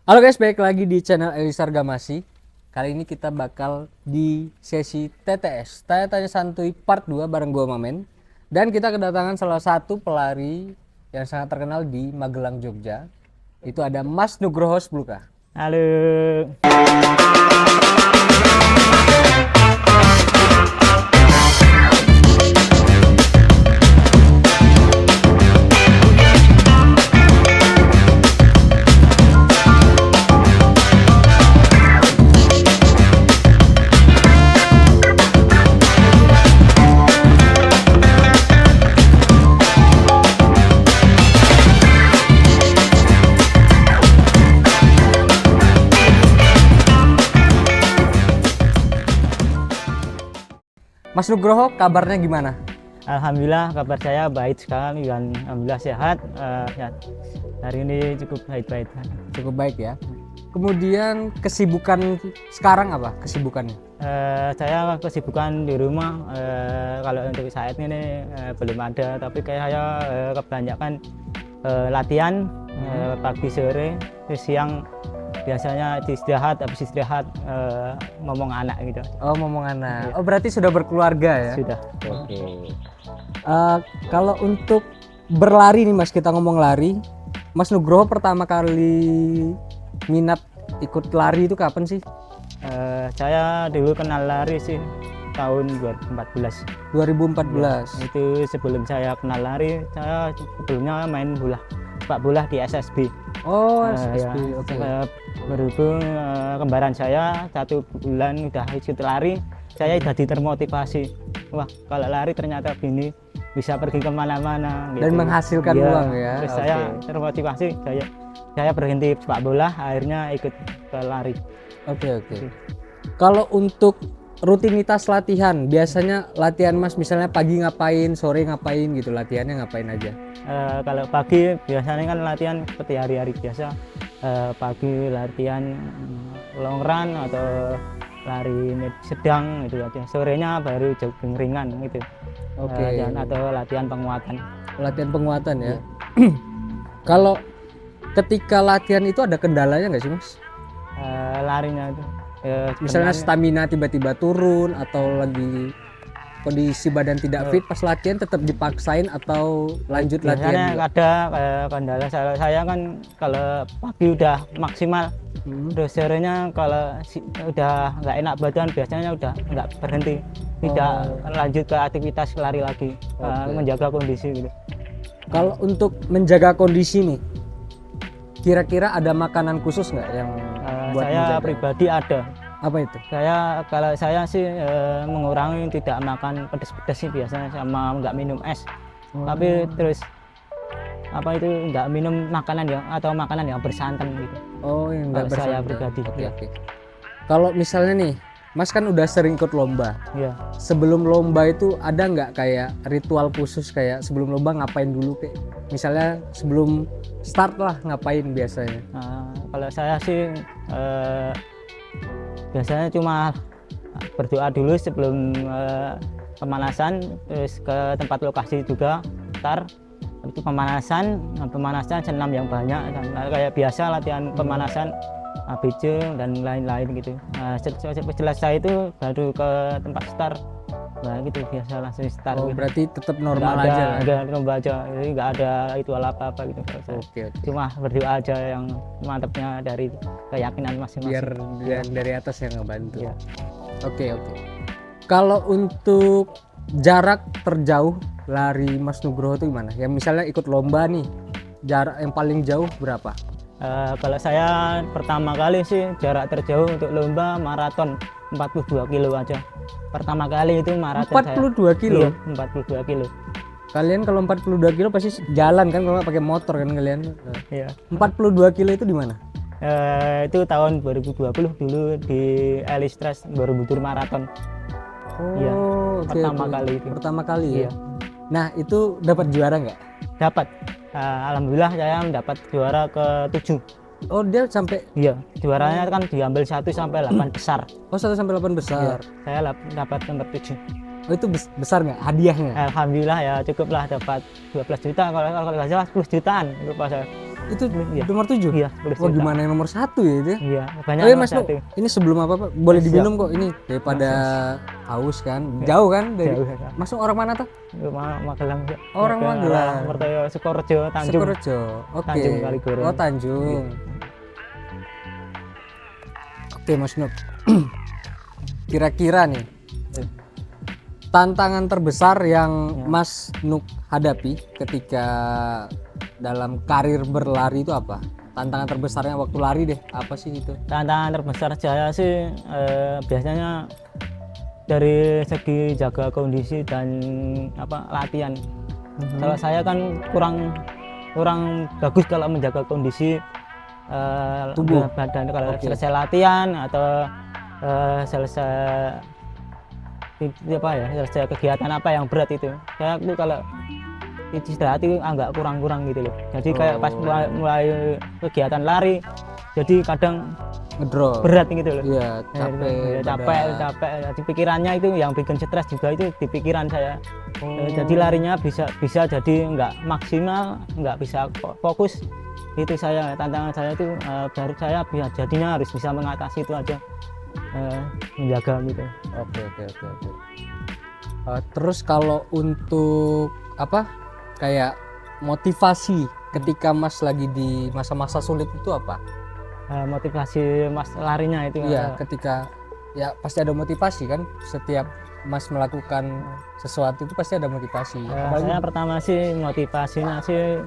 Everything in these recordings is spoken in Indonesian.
Halo guys, balik lagi di channel Elisar Gamasi. Kali ini kita bakal di sesi TTS, Tanya-Tanya Santuy Part 2 bareng gua Mamen. Dan kita kedatangan salah satu pelari yang sangat terkenal di Magelang, Jogja. Itu ada Mas Nugroho Spluka. Halo. Mas Nugroho, kabarnya gimana? Alhamdulillah kabar saya baik sekali dan alhamdulillah sehat. Ya, hari ini cukup baik-baik. Cukup baik ya. Kemudian kesibukan sekarang apa kesibukannya? Saya kesibukan di rumah. Kalau untuk saat ini belum ada, tapi kayak saya kebanyakan latihan pagi sore, terus siang biasanya istirahat, habis istirahat ngomong anak gitu. Oh, ngomong anak. Oh, berarti sudah berkeluarga ya? Sudah. Oke. Kalau untuk berlari nih Mas, kita ngomong lari. Mas Nugroho pertama kali minat ikut lari itu kapan sih? Saya dulu kenal lari sih tahun 2014. 2014. Itu sebelum saya kenal lari, saya sebelumnya main bola, sepak bola di SSB. Oh, Ya, SSB. Oke. berhubung kembaran saya 1 bulan udah ikut lari, saya jadi termotivasi. Wah, kalau lari ternyata gini, bisa pergi kemana-mana gitu. Dan menghasilkan Iya, uang ya. terus Oke. saya termotivasi, saya berhenti sepak bola, akhirnya ikut ke lari. Oke. Kalau untuk rutinitas latihan, biasanya latihan Mas misalnya pagi ngapain, sore ngapain gitu, latihannya ngapain aja? Kalau pagi biasanya kan latihan seperti hari-hari biasa. Pagi latihan long run atau lari sedang gitu aja. Sorenya baru jogging ringan gitu. Oke. Atau latihan penguatan. Latihan penguatan ya. Kalau ketika latihan itu ada kendalanya nggak sih Mas? Larinya itu. Misalnya sebenarnya, stamina tiba-tiba turun atau lagi kondisi badan tidak fit, pas latihan tetap dipaksain atau lanjut biasanya latihan juga? ada kendala saya kan kalau pagi udah maksimal. Terus sorenya kalau udah nggak enak badan biasanya udah nggak berhenti, tidak lanjut ke aktivitas lari lagi. Menjaga kondisi gitu. Kalau untuk menjaga kondisi nih, kira-kira ada makanan khusus nggak yang buat Saya menjaga? pribadi ada. Apa itu? Kalau saya sih mengurangi tidak makan pedas-pedas sih biasanya, sama nggak minum es. Tapi terus apa itu nggak minum makanan yang bersantan gitu. Oh, yang nggak Kalau saya bersantan. pribadi. Oke, Ya. oke. Kalau misalnya nih, Mas kan udah sering ikut lomba. Iya. Sebelum lomba itu ada nggak kayak ritual khusus kayak sebelum lomba ngapain dulu kayak misalnya sebelum start lah ngapain biasanya? Kalau saya sih biasanya cuma berdoa dulu sebelum pemanasan, terus ke tempat lokasi juga, ntar itu pemanasan senam yang banyak, kayak biasa latihan pemanasan ABC dan lain-lain gitu. Selesai itu baru ke tempat start. Nah gitu biasa langsung start. Oh, gitu. berarti tetap Nggak normal ada, aja lah. nggak lomba aja, jadi nggak ada ritual apa-apa gitu. Kalau saya. Oke. Cuma berdoa aja yang mantapnya dari keyakinan masing-masing. Biar yang dari atas yang ngebantu. Iya. Oke. Kalau untuk jarak terjauh lari Mas Nugroho itu gimana? Yang misalnya ikut lomba nih, jarak yang paling jauh berapa? Kalau saya pertama kali sih jarak terjauh untuk lomba maraton 42 kilo aja. Pertama kali itu maraton 42 kilo? Iya, 42 kilo. Kalian kalau 42 kilo pasti jalan kan, kalau nggak pakai motor kan kalian? Iya. 42 kilo itu di mana? Itu tahun 2020 dulu di Elistras Borobudur Marathon. Iya, Oke, pertama oke. kali itu. Pertama kali ya? Iya. Nah, itu dapat juara nggak? Dapat. Alhamdulillah saya mendapat juara ke-7. Oh, dia sampai Iya, juaranya kan diambil 1 sampai 8 besar. 1 sampai 8 Iya, besar. saya dapat nomor 7. Oh, itu besar nggak hadiahnya? Alhamdulillah ya cukup lah, dapat 12 juta, kalau nggak salah 10 jutaan itu pas saya. itu Iya. nomor 7? Iya, tulis Wah, cinta. gimana yang nomor 1 ya itu? Iya, banyak Oh iya nomor Mas Nuk, satu. ini sebelum apa-apa boleh Siap. diminum kok ini daripada haus kan. Jauh kan dari Jauh, ya. Mas Nuk orang mana tuh? Magelang. Ya. Orang Magelang. Mertoyo Sukorejo, Tanjung. Sukorejo. Oke. Tanjung Kaligoro. Oh, Tanjung. Oke, Mas Nuk. Kira-kira nih tantangan terbesar yang Mas Nuk hadapi ketika dalam karir berlari itu apa? Tantangan terbesarnya waktu lari deh, apa sih itu? Tantangan terbesar saya sih biasanya dari segi jaga kondisi dan latihan. Kalau saya kan kurang bagus kalau menjaga kondisi Tubuh. badan kalau Oke. selesai latihan atau selesai selesai kegiatan apa yang berat itu. Saya itu kalau istirahat itu agak kurang gitu loh. Jadi kayak pas mulai kegiatan lari, jadi kadang Ngedrop. berat gitu loh. Iya, capek. capek. Jadi pikirannya itu yang bikin stres juga itu di pikiran saya. Jadi larinya bisa jadi nggak maksimal, nggak bisa fokus. Itu tantangan saya itu baru saya jadinya harus bisa mengatasi itu aja, menjaga gitu. Oke. Terus kalau untuk kayak motivasi ketika Mas lagi di masa-masa sulit itu apa? Motivasi Mas larinya itu Iya, ketika ya pasti ada motivasi kan, setiap Mas melakukan sesuatu itu pasti ada motivasi. saya pertama sih motivasinya sih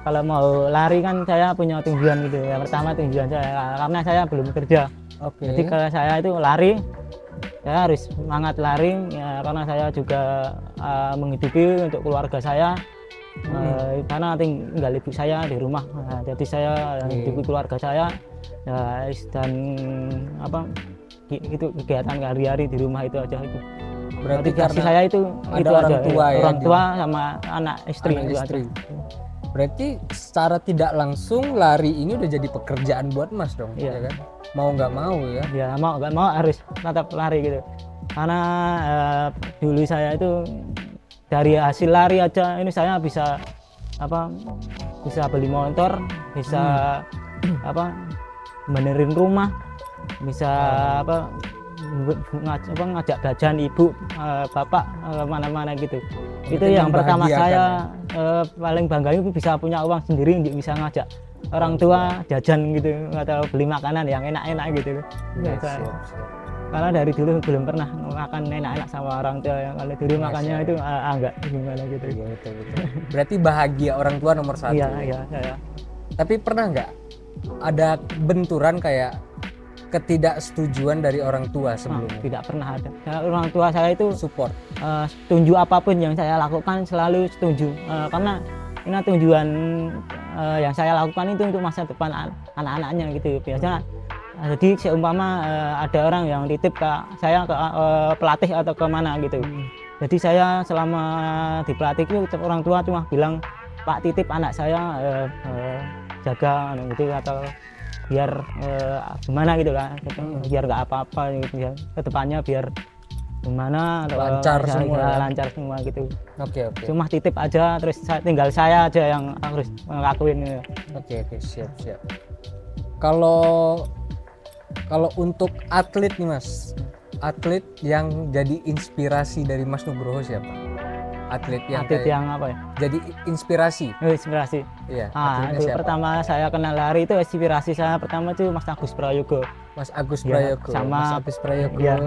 kalau mau lari kan saya punya tujuan gitu ya. Pertama tujuan saya karena saya belum kerja. Oke. Jadi kalau saya itu lari, saya harus semangat lari ya, karena saya juga menghidupi untuk keluarga saya. Karena tinggal ibu saya di rumah, jadi saya hidupi keluarga saya ya, dan itu kegiatan hari-hari di rumah itu aja itu. Berarti Motivasi karena saya itu ada orang aja, tua ya, orang tua sama anak istri anak itu istri. aja. Berarti secara tidak langsung lari ini udah jadi pekerjaan buat Mas dong, Iya. ya kan? Mau nggak mau ya. Ya mau nggak mau harus tetap lari gitu, karena dulu saya itu dari hasil lari aja ini saya bisa beli motor, bisa benerin rumah, bisa ngajak jajan ibu bapak mana-mana gitu. Itu yang pertama membahagiakan saya paling bangga itu bisa punya uang sendiri untuk bisa ngajak orang tua jajan gitu atau beli makanan yang enak-enak gitu. Iya, Saya- siap. karena dari dulu belum pernah makan enak-enak sama orang tua, yang kalau dulu makannya itu enggak gimana gitu. Iya, betul. Berarti bahagia orang tua nomor 1. Iya saya. Tapi pernah nggak ada benturan kayak ketidaksetujuan dari orang tua sebelumnya? Tidak pernah ada. Orang tua saya itu Support. setuju apapun yang saya lakukan selalu setuju. Karena ini tujuan yang saya lakukan itu untuk masa depan anak-anaknya gitu. Biasanya jadi seumpama ada orang yang titip ke saya ke pelatih atau ke mana gitu. Jadi saya selama di pelatih itu orang tua cuma bilang, Pak titip anak saya jaga gitu atau biar gimana gitu lah, biar nggak apa-apa gitu ya, kedepannya biar gimana atau Lancar semua ya? lancar semua gitu. Oke. Cuma titip aja, terus tinggal saya aja yang harus ngelakuin gitu. Oke, siap. Kalau untuk atlet nih Mas, atlet yang jadi inspirasi dari Mas Nugroho siapa? Atlet yang yang apa ya? jadi inspirasi. Inspirasi. Iya. Itu atletnya siapa? pertama saya kenal lari itu inspirasi saya pertama itu Mas Agus Prayogo. Mas Agus Ya, Prayogo. sama- Mas Agus Prayogo. ya.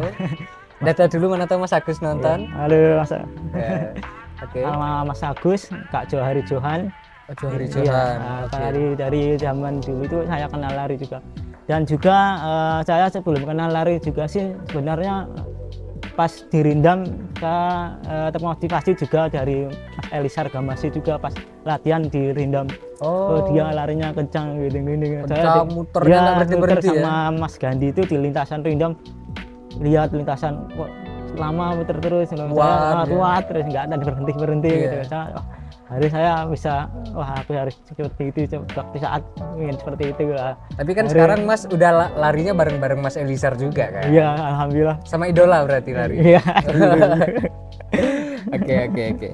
Data dulu mana tahu Mas Agus nonton. Halo Mas. Ya. Oke. Sama Mas Agus, Kak Johari Johan. Johari Iya, Johan. Oke. dari zaman dulu itu saya kenal lari juga. Dan juga saya sebelum kenal lari juga sih sebenarnya pas di Rindam saya termotivasi juga dari Mas Elisar Gamasi juga pas latihan di Rindam. Oh, Dia larinya kencang gini. kencang, muternya nggak berhenti-berhenti muter ya? sama Mas Gandhi itu di lintasan Rindam. Lihat lintasan kok lama muter terus, Kuat, ya. kuat terus nggak ada berhenti Iya. gitu. Hari saya bisa, aku harus seperti itu waktu saat ingin seperti itu lah. Tapi kan Hari- sekarang Mas udah larinya bareng-bareng Mas Elisar juga kan? Iya, alhamdulillah. Sama idola berarti lari. Iya. Oke.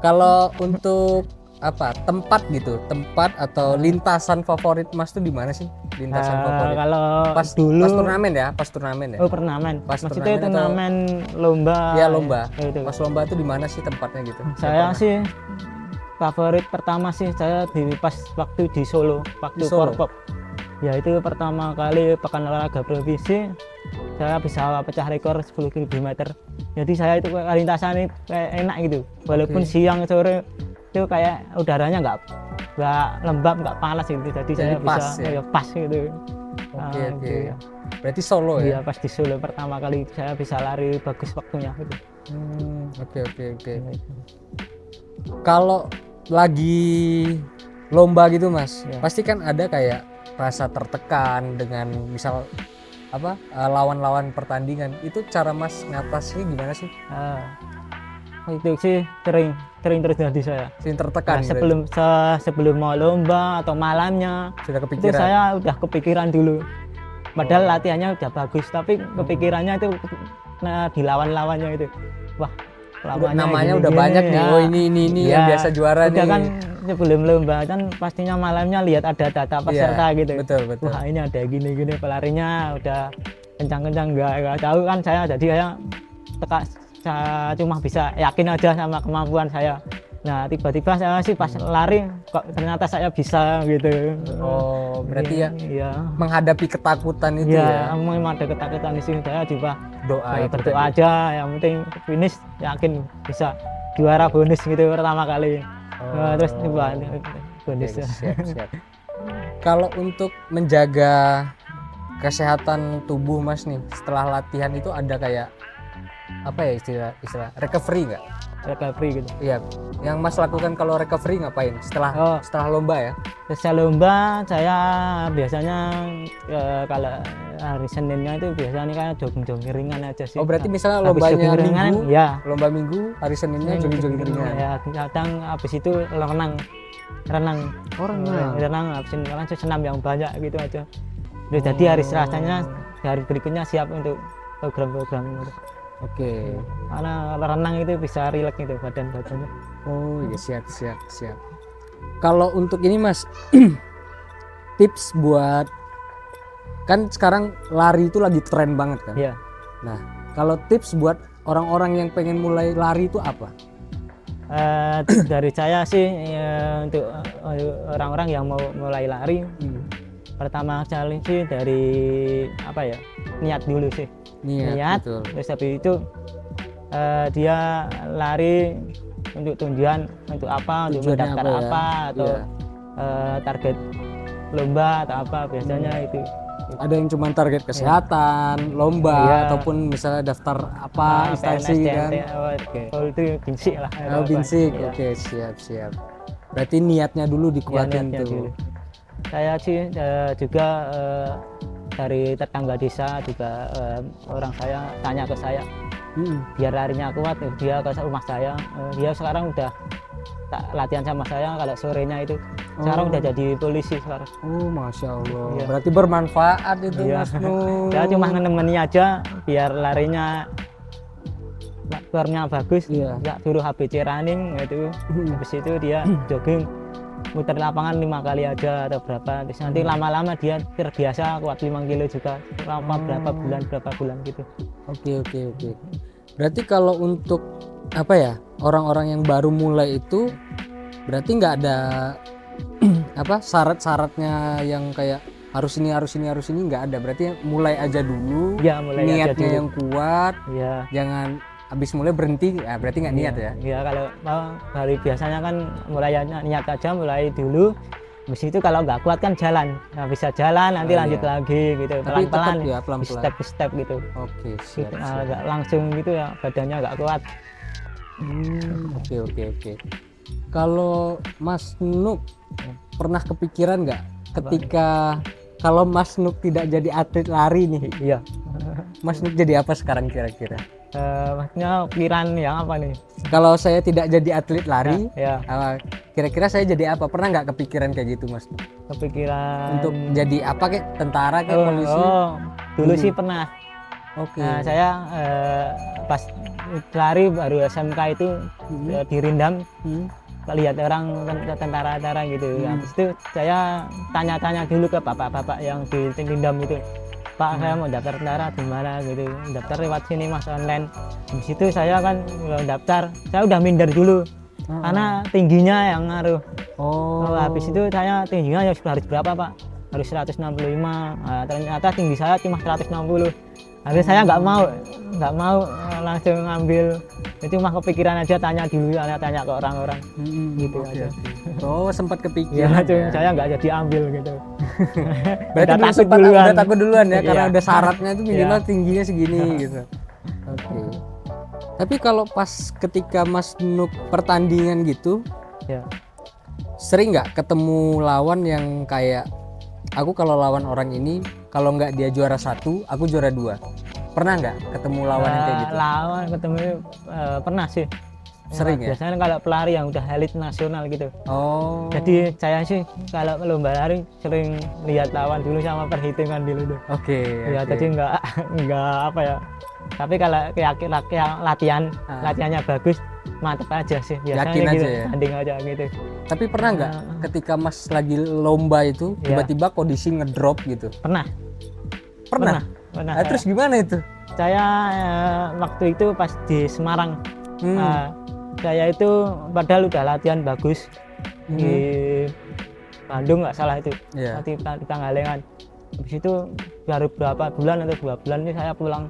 Kalau untuk apa tempat gitu, tempat atau lintasan favorit Mas tuh di mana sih? Lintasan favorit. Kalau Pas dulu turnamen ya, pas turnamen ya. oh turnamen. Pas Maksudnya turnamen atau- turnamen lomba. Iya lomba. Ya, itu. Pas lomba tuh di mana sih tempatnya gitu? Saya Yang sih favorit pertama sih saya di pas waktu di Solo, waktu Di Solo? Porpop. Ya itu pertama kali pekan olahraga provinsi saya bisa pecah rekor 10 km. Jadi saya itu kayak lintasan ini kayak enak gitu. Walaupun Oke. siang sore itu kayak udaranya nggak lembab, nggak panas gitu. Jadi saya pas bisa ya? pas gitu. Oke Ah, oke. gitu. Berarti Solo Iya ya? pas di Solo pertama kali saya bisa lari bagus waktunya gitu. Oke oke oke. Kalau lagi lomba gitu Mas, Ya. pasti kan ada kayak rasa tertekan dengan misal apa lawan-lawan pertandingan. Itu cara Mas ngatasinnya gimana sih? Itu sih sering terjadi saya. Sering Nah, tertekan gitu. sebelum mau lomba atau malamnya Sudah itu kepikiran. saya udah kepikiran dulu. Padahal latihannya udah bagus, tapi kepikirannya itu di lawan-lawannya itu. Wah, Udah, lawannya namanya gini, udah gini, banyak nih. ya. Oh ini yang Ya, biasa juara udah nih. kan sebelum lomba kan pastinya malamnya lihat ada data peserta Iya, gitu. betul betul. Wah, ini ada gini-gini pelarinya udah kencang-kencang nggak tahu kan saya, jadi saya cuma bisa yakin aja sama kemampuan saya. Nah tiba-tiba saya sih pas lari kok ternyata saya bisa gitu. Oh berarti ya Iya. menghadapi ketakutan itu Iya, ya. memang ada ketakutan di sini. Saya juga Doa itu berdoa tadi. aja, yang penting finish, yakin bisa juara bonus gitu pertama kali. Terus coba bonus. Oke, siap. Kalau untuk menjaga kesehatan tubuh Mas nih setelah latihan itu ada kayak apa ya istilah recovery nggak? Recovery gitu. Iya, yang Mas lakukan kalau recovery ngapain Oh. setelah lomba ya? Setelah lomba saya biasanya kalau hari Seninnya itu biasanya kayak jogging-jogging ringan aja sih. Oh berarti misalnya Habis lombanya jogging ringan, minggu, ya. lomba minggu, hari Seninnya jogging-jogging ringan. Ya, kadang habis itu renang. Oh, renang. Renang habis renang senam yang banyak gitu aja. Udah jadi hari Selasanya hari berikutnya siap untuk program-program gitu. Oke. Karena renang itu bisa rileks gitu badannya. Oh ya siap. Kalau untuk ini Mas, tips buat kan sekarang lari itu lagi tren banget kan? Iya. Nah, kalau tips buat orang-orang yang pengen mulai lari itu apa? Dari saya sih untuk orang-orang yang mau mulai lari, pertama kali sih dari apa ya, niat dulu sih. Niat. Betul. Terus habis itu dia lari untuk tujuan untuk apa, untuk Tujuannya mendaftar apa ya? apa, atau Iya. target lomba atau apa biasanya itu. Ada yang cuma target kesehatan, lomba, Iya. ataupun misalnya daftar apa instansi PNS, kan? TNT, kalau itu binsik lah. Oh, binsik. Iya. Oke, siap. Berarti niatnya dulu dikuatin niatnya tuh. dulu. Saya sih juga dari tetangga desa juga orang saya tanya ke saya biar larinya kuat, dia ke rumah saya, dia sekarang udah latihan sama saya kalau sorenya itu. Sekarang udah jadi polisi sekarang. Oh, masya Allah. Iya. Berarti bermanfaat itu Iya. Mas Nur. Saya cuma menemani aja biar larinya formnya bagus. Iya. Ya suruh HBC running gitu. Habis itu dia jogging muter lapangan 5 kali aja atau berapa. Terus nanti lama-lama dia terbiasa kuat 5 kilo juga. Berapa bulan gitu. Oke. Berarti kalau untuk apa ya, orang-orang yang baru mulai itu berarti nggak ada apa syarat-syaratnya yang kayak harus ini nggak ada. Berarti mulai aja dulu. Ya, mulai aja niatnya dulu. yang kuat. Ya. Jangan habis mulai berhenti. Ya, berarti nggak niat ya. Ya kalau dari biasanya kan mulai niat aja mulai dulu. Habis itu kalau nggak kuat kan jalan. Nah, bisa jalan nanti Oh, lanjut iya. lagi gitu. Tapi tetap Pelan-pelan. ya, pelan-pelan. Step by step gitu. Oke, Gitu, siap. nggak langsung gitu ya, badannya nggak kuat. Oke. Kalau Mas Nuk pernah kepikiran nggak ketika kalau Mas Nuk tidak jadi atlet lari nih, Iya. Mas Nuk jadi apa sekarang kira-kira? Maksudnya pikiran yang apa nih? Kalau saya tidak jadi atlet lari, Ya, kira-kira saya jadi apa? Pernah nggak kepikiran kayak gitu Mas Nuk? kepikiran Untuk jadi apa kayak tentara kayak polisi? dulu sih pernah. Oke. Nah, saya pas lari baru SMK itu di Rindam. lihat orang tentara-tentara gitu. Habis itu saya tanya-tanya dulu ke bapak-bapak yang di Tindam itu, Pak saya mau daftar tentara gimana gitu, daftar lewat sini mas online. Habis itu saya kan daftar, saya udah minder dulu karena tingginya yang ngaruh. Habis itu saya tingginya ya harus berapa pak, harus 165. Nah, ternyata tinggi saya cuma 160. Habis saya nggak mau langsung ngambil, itu mah kepikiran aja, tanya dulu, tanya ke orang-orang gitu aja. Sempat Ya, kepikiran ya. saya nggak jadi ambil gitu. Berarti Udah dulu takut sempat duluan. udah takut duluan ya, karena Iya. udah syaratnya itu minimal Iya. tingginya segini gitu. Oke. Tapi kalau pas ketika Mas Nuk pertandingan gitu, Ya. sering nggak ketemu lawan yang kayak aku kalau lawan orang ini, kalau nggak dia juara 1, aku juara 2. Pernah nggak ketemu lawan yang kayak gitu? Lawan ketemu pernah sih. Sering ya? Biasanya kalau pelari yang udah elit nasional gitu. Oh. Jadi saya sih kalau lomba lari sering lihat lawan dulu sama perhitungan dulu tuh. Oke. Ya, oke. jadi nggak apa ya. Tapi kalau latihannya bagus, mantep aja sih. Biasanya Yakin gitu, aja ya? tanding aja gitu. Tapi pernah nggak ketika Mas lagi lomba itu Iya. tiba-tiba kondisi ngedrop gitu? Pernah. Pernah. Pernah. Terus gimana itu? Saya waktu itu pas di Semarang. Saya itu padahal udah latihan bagus di Bandung nggak salah itu. Iya. Di Pangalengan. Habis itu baru berapa bulan atau 2 bulan ini saya pulang.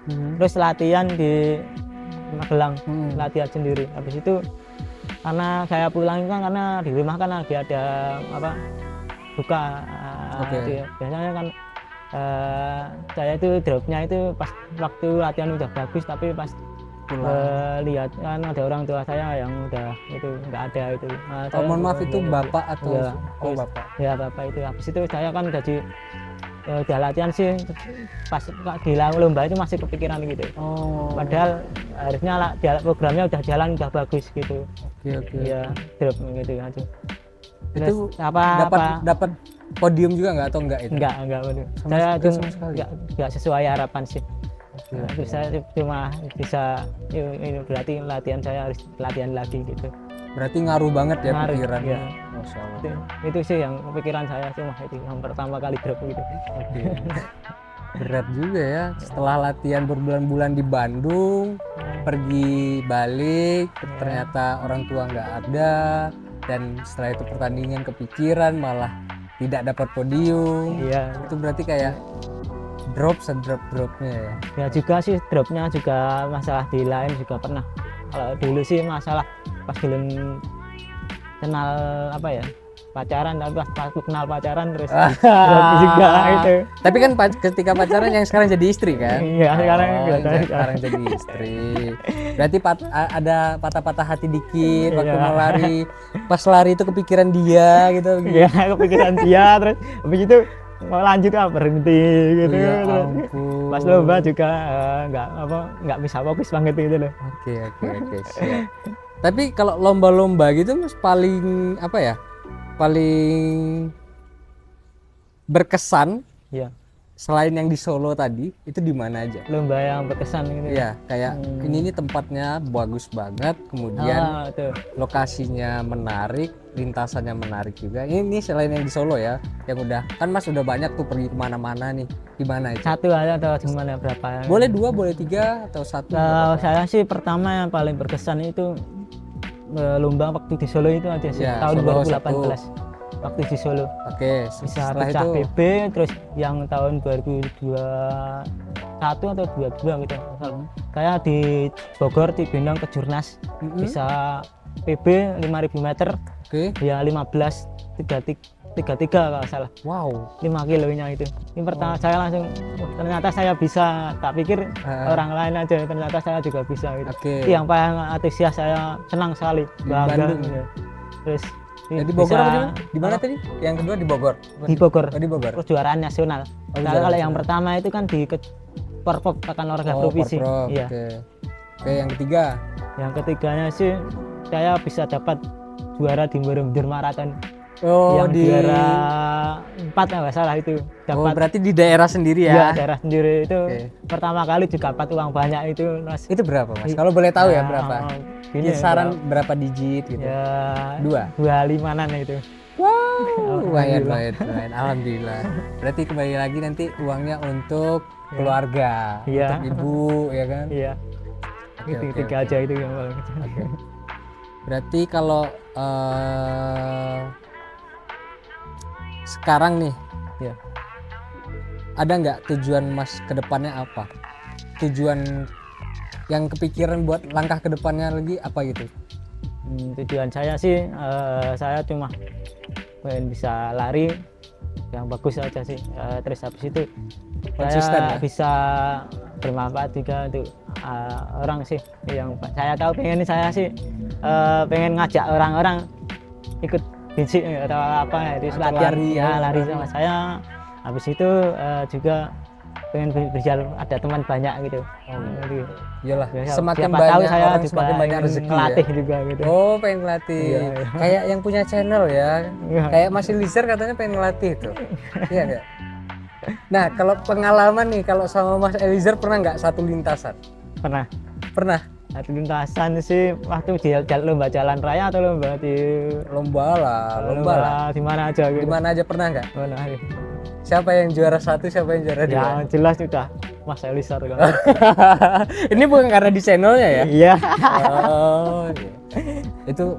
Terus latihan di Magelang, latihan sendiri. Habis itu karena saya pulang kan karena di rumah kan lagi ada apa buka. Oke. Biasanya kan saya itu dropnya itu pas waktu latihan udah bagus, tapi pas lihat kan ada orang tua saya yang udah itu nggak ada itu. Saya Mohon maaf itu ya, bapak atau ya, bapak? ya bapak itu. Habis itu saya kan udah latihan sih, pas di lomba itu masih kepikiran gitu. Padahal harusnya programnya udah jalan, udah bagus gitu. Oke. Ya drop gitu aja. Itu Terus dapat podium juga nggak atau enggak itu? Enggak betul. Sama Saya sekali, cuma sama sekali. enggak sesuai harapan sih. Oke. Terus saya cuma bisa ini berarti latihan saya harus latihan lagi gitu. Berarti ngaruh banget ya Ngaruh, pikiran. iya. Masya Allah. Itu sih yang pikiran saya cuma itu yang pertama kali drop gitu. Oke. Berat juga ya setelah latihan berbulan-bulan di Bandung, pergi balik, ternyata orang tua nggak ada, dan setelah itu pertandingan kepikiran malah tidak dapat podium. Iya. Itu berarti kayak dropnya ya. Ya juga sih dropnya juga masalah di lain juga pernah. Kalau dulu sih masalah pas belum kenal apa ya pacaran, tapi pas kenal pacaran terus drop juga itu. Tapi kan ketika pacaran yang sekarang jadi istri kan? Iya sekarang Sekarang jadi istri. Berarti ada patah-patah hati dikit waktu Iya. mau lari. Pas lari itu kepikiran dia gitu. ya kepikiran dia terus habis itu mau lanjut berhenti gitu. Ya Terus ampun. pas lomba juga nggak bisa fokus banget gitu loh. Oke, siap. Tapi kalau lomba-lomba gitu Mas paling apa ya? Paling berkesan Iya. selain yang di Solo tadi, itu di mana aja? Lomba yang berkesan gitu. Iya, kayak ini tempatnya bagus banget, kemudian Tuh. lokasinya menarik, lintasannya menarik juga. Ini selain yang di Solo ya, yang udah kan Mas udah banyak tuh pergi kemana-mana nih. Di mana itu? Satu aja atau gimana berapa? Boleh 2, boleh 3 atau 1? Saya sih pertama yang paling berkesan itu lomba waktu di Solo itu aja sih, Ya, tahun Solo 2018 waktu di Solo Oke, bisa setelah pecah itu PB, terus yang tahun 2021 atau 22 gitu. Saya di Bogor di Bendong Kejurnas bisa PB 5.000 meter oke. ya 15.33 kalau salah. Wow. 5 kilonya itu. Ini pertama saya langsung ternyata saya bisa, tak pikir orang lain aja, ternyata saya juga bisa gitu. Oke. Itu yang paling antusias, saya senang sekali, Di bangga Bandung. gitu. Terus Di Bogor apa di mana? Di mana tadi? Yang kedua di Bogor. Di Bogor. Oh, di Bogor. Kejuaraan nasional. Kalau yang pertama itu kan di Porprov Pekan Olahraga Provinsi. Porprov, Iya. Oke, yang ketiga. Yang ketiganya sih saya bisa dapat juara di Borobudur Marathon. Oh, yang juara 4 nggak salah itu. Dapat berarti di daerah sendiri ya ya? daerah sendiri itu Oke. pertama kali juga dapat uang banyak itu Mas. Itu berapa Mas? Kalau boleh tahu ya berapa? segini Kisaran berapa digit gitu? ya 2. 25-an itu. Wow, lumayan, Alhamdulillah. lumayan. Alhamdulillah. Berarti kembali lagi nanti uangnya untuk keluarga, Iya. untuk ibu, ya kan? Iya. Oke, Itu oke, tiga oke. aja itu yang paling kecil. Oke. Berarti kalau sekarang nih, Ya. ada nggak tujuan Mas ke depannya apa? Tujuan yang kepikiran buat langkah ke depannya lagi apa gitu? Tujuan saya sih saya cuma pengen bisa lari yang bagus aja sih. Terus habis itu Konsisten saya ya? bisa bermanfaat juga untuk orang sih. Yang saya tahu pengen saya sih pengen ngajak orang-orang ikut basic atau apa itu Atau latihan lari ya, ya, lari lari. sama saya. Habis itu juga pengen berjalan ada teman banyak gitu. Gitu. Iyalah, Ya, semakin siapa tahu banyak saya orang juga semakin banyak ingin rezeki ngelatih ya. juga gitu. Oh, pengen ngelatih. Iya, iya. Kayak yang punya channel ya. Iya. Kayak Mas Eliezer katanya pengen ngelatih tuh. Iya nggak? Nah, kalau pengalaman nih, kalau sama Mas Eliezer pernah nggak satu lintasan? Pernah Pernah. satu lintasan sih waktu di lomba jalan raya atau lomba di Lomba lah. di mana aja Di gitu. mana aja pernah nggak? Mana, Siapa yang juara 1, siapa yang juara 2? ya jelas sudah Mas Eliezer kan. Ini bukan karena di channelnya ya? Iya. Oh, iya. Itu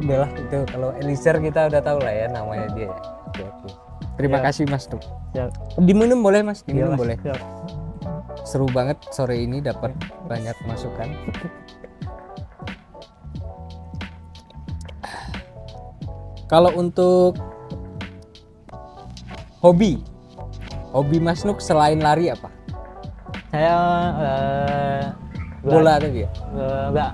udahlah, itu kalau Eliezer kita udah tahu lah ya namanya dia. Oke, oke. Terima Ya. kasih Mas tuh. Siap. Diminum boleh Mas? Iya, Diminum Mas. boleh. Siap. Seru banget sore ini dapat banyak masukan. Kalau untuk hobi Mas Nuk selain lari apa? Saya Bola tadi ya? enggak.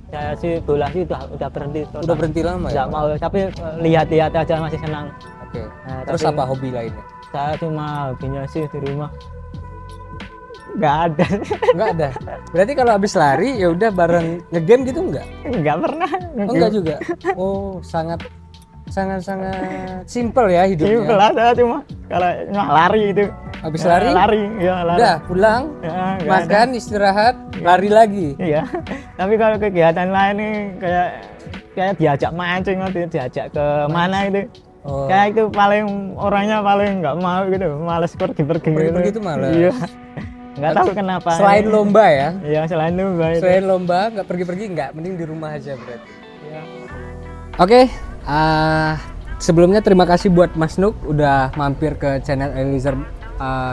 Saya sih bola sih udah berhenti total. Udah berhenti lama ya? Enggak mau, tapi lihat-lihat aja masih senang. Oke. Nah, Terus tapi- apa hobi lainnya? Saya cuma hobinya sih di rumah. Enggak ada. Enggak ada. Berarti kalau habis lari ya udah bareng ngegame gitu enggak? Enggak pernah. Oh, enggak juga. Oh, sangat simple ya hidupnya. Simpel aja cuma kalau cuma lari itu. Habis Ya, lari? Lari, ya lari. Udah pulang, Ya, nggak makan, istirahat, lari lagi. Iya. Tapi kalau kegiatan lain nih kayak diajak mancing atau diajak ke mana itu. Oh, Kayak itu paling orangnya paling nggak mau gitu, males pergi-pergi. Pergi-pergi itu males. Iya. Nggak tahu kenapa. selain lomba ya? Iya, selain lomba itu. Selain lomba nggak pergi-pergi, nggak, mending di rumah aja berarti. Iya. Oke, sebelumnya terima kasih buat Mas Nuk udah mampir ke channel Eliezer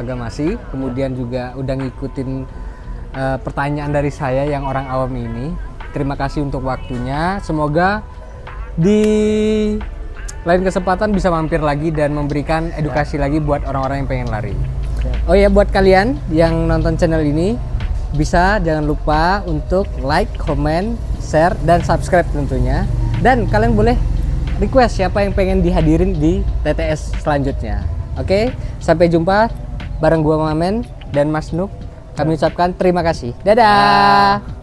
Gamasi, kemudian juga udah ngikutin pertanyaan dari saya yang orang awam ini. Terima kasih untuk waktunya. Semoga di lain kesempatan bisa mampir lagi dan memberikan edukasi lagi buat orang-orang yang pengen lari. Oh ya, buat kalian yang nonton channel ini bisa jangan lupa untuk like, comment, share, dan subscribe tentunya. Dan kalian boleh request siapa yang pengen dihadirin di TTS selanjutnya. Oke, sampai jumpa bareng gua Mamen dan Mas Nuk. Kami ucapkan terima kasih. Dadah.